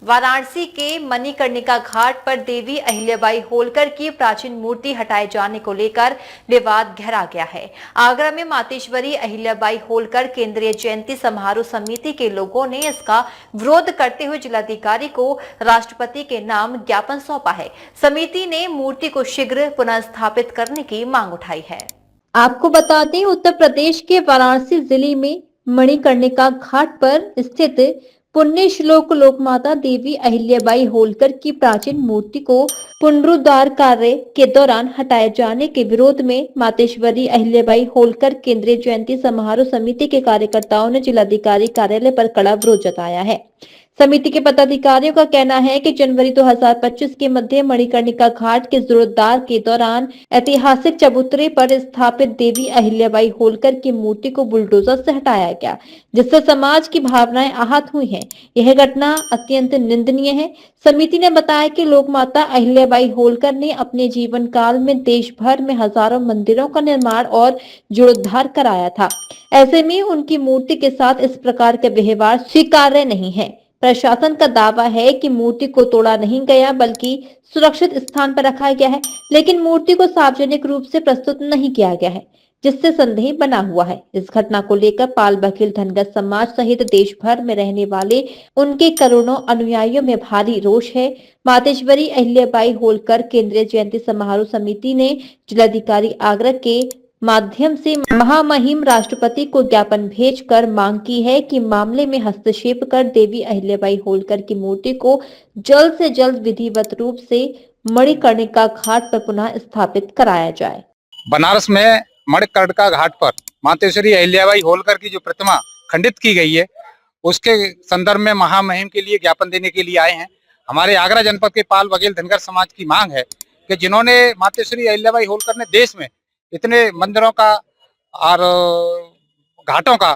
वाराणसी के मणिकर्णिका घाट पर देवी अहिल्याबाई होलकर की प्राचीन मूर्ति हटाए जाने को लेकर विवाद गहरा गया है। आगरा में मातेश्वरी अहिल्याबाई होलकर केंद्रीय जयंती समारोह समिति के लोगों ने इसका विरोध करते हुए जिलाधिकारी को राष्ट्रपति के नाम ज्ञापन सौंपा है। समिति ने मूर्ति को शीघ्र पुनः स्थापित करने की मांग उठाई है। आपको बता दें, उत्तर प्रदेश के वाराणसी जिले में मणिकर्णिका घाट पर स्थित पुण्य श्लोक लोकमाता देवी अहिल्याबाई होलकर की प्राचीन मूर्ति को पुनरुद्धार कार्य के दौरान हटाए जाने के विरोध में मातेश्वरी अहिल्याबाई होलकर केंद्रीय जयंती समारोह समिति के कार्यकर्ताओं ने जिलाधिकारी कार्यालय पर कड़ा विरोध जताया है। समिति के पदाधिकारियों का कहना है कि जनवरी 2025 के मध्य मणिकर्णिका घाट के जीर्णोद्धार के दौरान ऐतिहासिक चबूतरे पर स्थापित देवी अहिल्याबाई होलकर की मूर्ति को बुलडोजर से हटाया गया, जिससे समाज की भावनाएं आहत हुई हैं। यह घटना अत्यंत निंदनीय है। समिति ने बताया कि लोकमाता अहिल्याबाई होलकर ने अपने जीवन काल में देश भर में हजारों मंदिरों का निर्माण और जीर्णोद्धार कराया था। ऐसे में उनकी मूर्ति के साथ इस प्रकार का व्यवहार स्वीकार्य नहीं है। प्रशासन का दावा है कि मूर्ति को तोड़ा नहीं गया बल्कि सुरक्षित स्थान पर रखा गया है, लेकिन मूर्ति को सार्वजनिक रूप से प्रस्तुत नहीं किया गया है, जिससे संदेह बना हुआ है। इस घटना को लेकर पाल बघेल धनगर समाज सहित देश भर में रहने वाले उनके करोड़ों अनुयायियों में भारी रोष है। मातेश्वरी अहिल्याबाई होलकर केंद्रीय जयंती समारोह समिति ने जिलाधिकारी आगरा के माध्यम से महामहिम राष्ट्रपति को ज्ञापन भेजकर मांग की है कि मामले में हस्तक्षेप कर देवी अहिल्याबाई होलकर की मूर्ति को जल्द से जल्द विधिवत रूप से मणिकर्णिका घाट पर पुनः स्थापित कराया जाए। बनारस में मणिकर्णिका घाट पर मातेश्वरी अहिल्याबाई होलकर की जो प्रतिमा खंडित की गई है, उसके संदर्भ में महामहिम के लिए ज्ञापन देने के लिए आए हैं। हमारे आगरा जनपद के पाल बघेल धनगर समाज की मांग है कि जिन्होंने मातेश्वरी अहिल्याबाई होलकर ने देश में इतने मंदिरों का और घाटों का,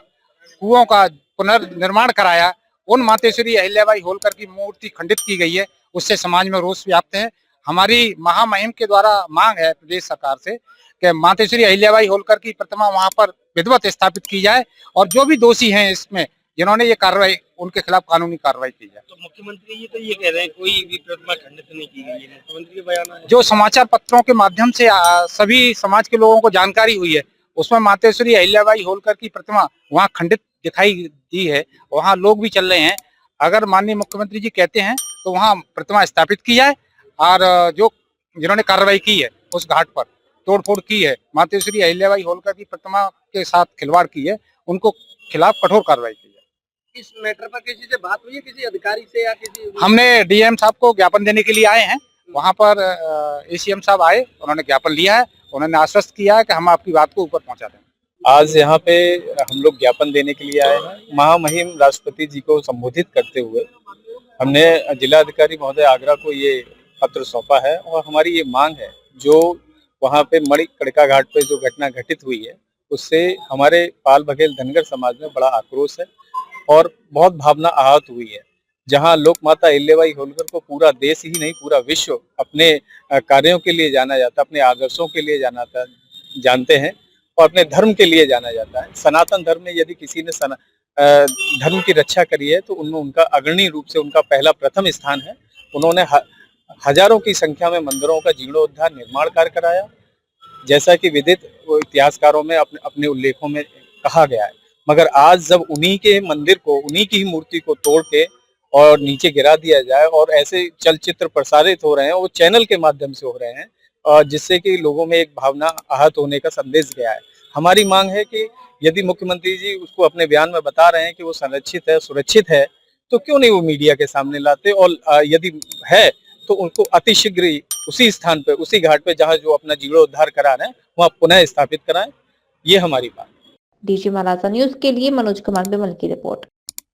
कुओं का पुनर्निर्माण कराया, उन मातेश्वरी अहिल्याबाई होलकर की मूर्ति खंडित की गई है, उससे समाज में रोष व्याप्त है। हमारी महामहिम के द्वारा मांग है प्रदेश सरकार से कि मातेश्वरी अहिल्याबाई होलकर की प्रतिमा वहां पर विधिवत स्थापित की जाए और जो भी दोषी हैं इसमें जिन्होंने ये कार्रवाई, उनके खिलाफ कानूनी कार्रवाई की जाए। तो मुख्यमंत्री जी तो ये कह रहे हैं कोई भी प्रतिमा खंडित नहीं की गई है, मुख्यमंत्री का बयान है। जो समाचार पत्रों के माध्यम से सभी समाज के लोगों को जानकारी हुई है, उसमें मातेश्वरी अहिल्याबाई होलकर की प्रतिमा वहां खंडित दिखाई दी है। वहां लोग भी चल रहे हैं। अगर माननीय मुख्यमंत्री जी कहते हैं तो वहां प्रतिमा स्थापित की जाए और जो जिन्होंने कार्रवाई की है, उस घाट पर तोड़फोड़ की है, मातेश्वरी अहिल्याबाई होलकर की प्रतिमा के साथ खिलवाड़ की है, उनको खिलाफ कठोर कार्रवाई की जाए। इस मैटर पर किसी से बात हुई है, किसी अधिकारी से या किसी? हमने डीएम साहब को ज्ञापन देने के लिए आए हैं। वहां पर एसीएम साहब आए, उन्होंने ज्ञापन लिया है, उन्होंने आश्वस्त किया है कि हम आपकी बात को ऊपर पहुंचा देंगे। आज यहाँ पे हम लोग ज्ञापन देने के लिए आए हैं। महामहिम राष्ट्रपति जी को संबोधित करते हुए हमने जिलाधिकारी महोदय आगरा को ये पत्र सौंपा है और हमारी ये मांग है, जो वहाँ पे मणिकर्णिका घाट पे जो घटना घटित हुई है, उससे हमारे पाल बघेल धनगर समाज में बड़ा आक्रोश है और बहुत भावना आहत हुई है। जहाँ लोक माता अहिल्याबाई होलकर को पूरा देश ही नहीं, पूरा विश्व अपने कार्यों के लिए जाना जाता, अपने आदर्शों के लिए जानते हैं और अपने धर्म के लिए जाना जाता है। सनातन धर्म में यदि किसी ने धर्म की रक्षा करी है तो उनमें उनका अग्रणी रूप से उनका पहला प्रथम स्थान है। उन्होंने हजारों की संख्या में मंदिरों का जीर्णोद्धार निर्माण कार्य कराया, जैसा कि विदित इतिहासकारों में अपने उल्लेखों में कहा गया है। मगर आज जब उन्हीं के मंदिर को, उन्हीं की ही मूर्ति को तोड़ के और नीचे गिरा दिया जाए और ऐसे चलचित्र प्रसारित हो रहे हैं, वो चैनल के माध्यम से हो रहे हैं, और जिससे कि लोगों में एक भावना आहत होने का संदेश गया है। हमारी मांग है कि यदि मुख्यमंत्री जी उसको अपने बयान में बता रहे हैं कि वो संरक्षित है, सुरक्षित है, तो क्यों नहीं वो मीडिया के सामने लाते, और यदि है तो उनको अतिशीघ्र उसी स्थान पे, उसी घाट पे जहाँ जो अपना जीर्णोद्धार करा रहे हैं, वहाँ पुनः स्थापित कराएं। ये हमारी बात। डीजी महाराजा न्यूज के लिए मनोज कुमार बेमल की रिपोर्ट।